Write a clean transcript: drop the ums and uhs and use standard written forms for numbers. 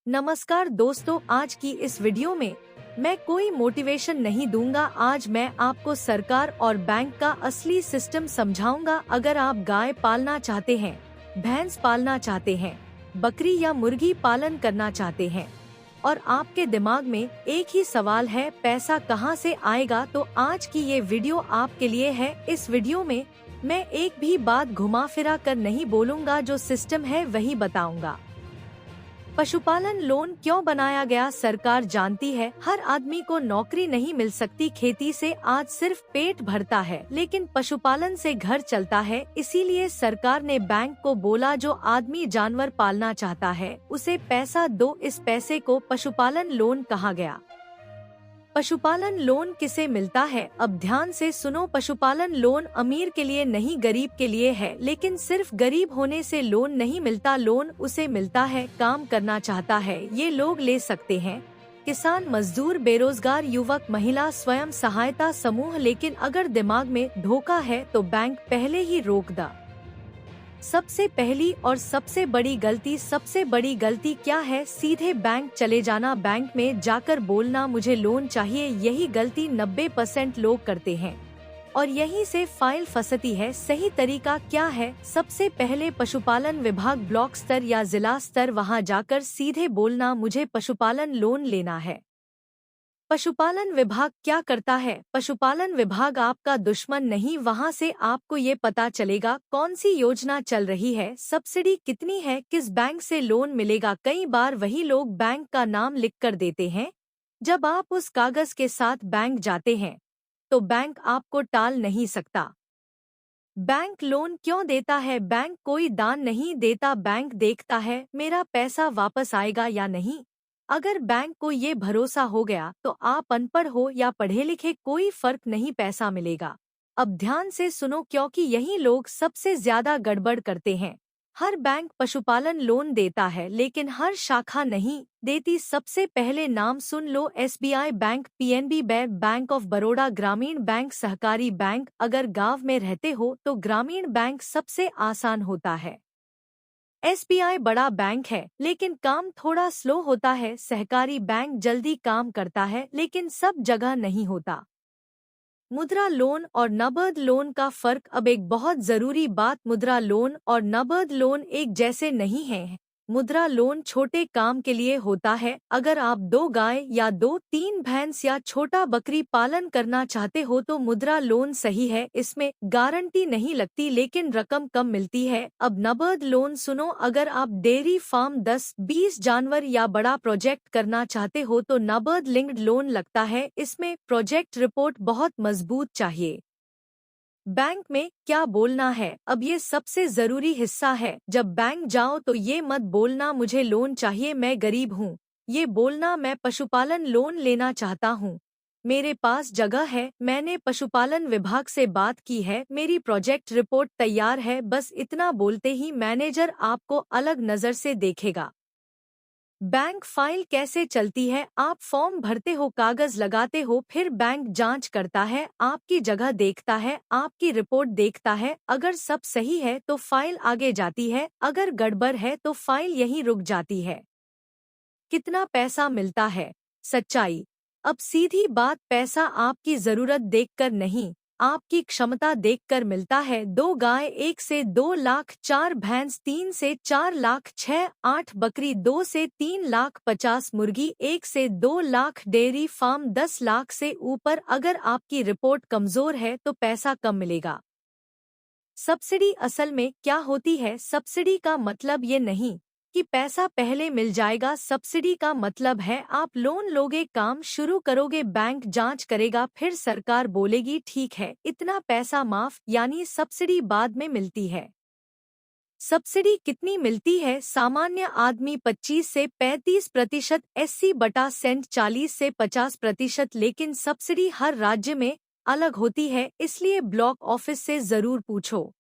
नमस्कार दोस्तों, आज की इस वीडियो में मैं कोई मोटिवेशन नहीं दूंगा। आज मैं आपको सरकार और बैंक का असली सिस्टम समझाऊंगा। अगर आप गाय पालना चाहते हैं, भैंस पालना चाहते हैं, बकरी या मुर्गी पालन करना चाहते हैं और आपके दिमाग में एक ही सवाल है, पैसा कहां से आएगा, तो आज की ये वीडियो आपके लिए है। इस वीडियो में मैं एक भी बात घुमा फिरा कर नहीं बोलूंगा, जो सिस्टम है वही बताऊंगा। पशुपालन लोन क्यों बनाया गया? सरकार जानती है हर आदमी को नौकरी नहीं मिल सकती, खेती से आज सिर्फ पेट भरता है, लेकिन पशुपालन से घर चलता है। इसीलिए सरकार ने बैंक को बोला, जो आदमी जानवर पालना चाहता है उसे पैसा दो। इस पैसे को पशुपालन लोन कहा गया। पशुपालन लोन किसे मिलता है? अब ध्यान से सुनो। पशुपालन लोन अमीर के लिए नहीं, गरीब के लिए है। लेकिन सिर्फ गरीब होने से लोन नहीं मिलता। लोन उसे मिलता है काम करना चाहता है, ये लोग ले सकते हैं। किसान, मजदूर, बेरोजगार, युवक, महिला, स्वयं सहायता समूह। लेकिन अगर दिमाग में धोखा है तो बैंक पहले ही रोक दा। सबसे पहली और सबसे बड़ी गलती क्या है? सीधे बैंक चले जाना, बैंक में जाकर बोलना मुझे लोन चाहिए। यही गलती 90% लोग करते हैं और यहीं से फाइल फंसती है। सही तरीका क्या है? सबसे पहले पशुपालन विभाग, ब्लॉक स्तर या जिला स्तर, वहां जाकर सीधे बोलना मुझे पशुपालन लोन लेना है। पशुपालन विभाग क्या करता है? पशुपालन विभाग आपका दुश्मन नहीं। वहां से आपको ये पता चलेगा कौन सी योजना चल रही है, सब्सिडी कितनी है, किस बैंक से लोन मिलेगा। कई बार वही लोग बैंक का नाम लिख कर देते हैं। जब आप उस कागज के साथ बैंक जाते हैं तो बैंक आपको टाल नहीं सकता। बैंक लोन क्यों देता है? बैंक कोई दान नहीं देता, बैंक देखता है मेरा पैसा वापस आएगा या नहीं। अगर बैंक को ये भरोसा हो गया तो आप अनपढ़ हो या पढ़े लिखे कोई फर्क नहीं, पैसा मिलेगा। अब ध्यान से सुनो, क्योंकि यही लोग सबसे ज्यादा गड़बड़ करते हैं। हर बैंक पशुपालन लोन देता है लेकिन हर शाखा नहीं देती। सबसे पहले नाम सुन लो, SBI bank, PNB bank, bank of Baroda, ग्रामीण बैंक, सहकारी बैंक। अगर गांव में रहते हो तो ग्रामीण बैंक सबसे आसान होता है। SBI बड़ा बैंक है लेकिन काम थोड़ा स्लो होता है। सहकारी बैंक जल्दी काम करता है लेकिन सब जगह नहीं होता। मुद्रा लोन और नकद लोन का फर्क। अब एक बहुत जरूरी बात, मुद्रा लोन और नकद लोन एक जैसे नहीं हैं। मुद्रा लोन छोटे काम के लिए होता है। अगर आप 2 गाय या 2-3 भैंस या छोटा बकरी पालन करना चाहते हो तो मुद्रा लोन सही है। इसमें गारंटी नहीं लगती लेकिन रकम कम मिलती है। अब नकद लोन सुनो, अगर आप डेयरी फार्म 10-20 जानवर या बड़ा प्रोजेक्ट करना चाहते हो तो नकद लिंक्ड लोन लगता है। इसमें प्रोजेक्ट रिपोर्ट बहुत मजबूत चाहिए। बैंक में क्या बोलना है? अब ये सबसे जरूरी हिस्सा है। जब बैंक जाओ तो ये मत बोलना मुझे लोन चाहिए, मैं गरीब हूँ। ये बोलना मैं पशुपालन लोन लेना चाहता हूँ, मेरे पास जगह है, मैंने पशुपालन विभाग से बात की है, मेरी प्रोजेक्ट रिपोर्ट तैयार है। बस इतना बोलते ही मैनेजर आपको अलग नजर से देखेगा। बैंक फाइल कैसे चलती है? आप फॉर्म भरते हो, कागज लगाते हो, फिर बैंक जांच करता है, आपकी जगह देखता है, आपकी रिपोर्ट देखता है। अगर सब सही है तो फाइल आगे जाती है, अगर गड़बड़ है तो फाइल यहीं रुक जाती है। कितना पैसा मिलता है? सच्चाई। अब सीधी बात, पैसा आपकी जरूरत देखकर नहीं, आपकी क्षमता देखकर मिलता है। 2 गाय 1 से 2 लाख, 4 भैंस 3 से 4 लाख, 6-8 बकरी 2 से 3 लाख, 50 मुर्गी 1 से 2 लाख, डेयरी फार्म 10 लाख से ऊपर। अगर आपकी रिपोर्ट कमजोर है तो पैसा कम मिलेगा। सब्सिडी असल में क्या होती है? सब्सिडी का मतलब ये नहीं कि पैसा पहले मिल जाएगा। सब्सिडी का मतलब है आप लोन लोगे, काम शुरू करोगे, बैंक जांच करेगा, फिर सरकार बोलेगी ठीक है इतना पैसा माफ, यानी सब्सिडी बाद में मिलती है। सब्सिडी कितनी मिलती है? सामान्य आदमी 25 से 35%, SC बटा सेंट 40 से 50%। लेकिन सब्सिडी हर राज्य में अलग होती है, इसलिए ब्लॉक ऑफिस से जरूर पूछो।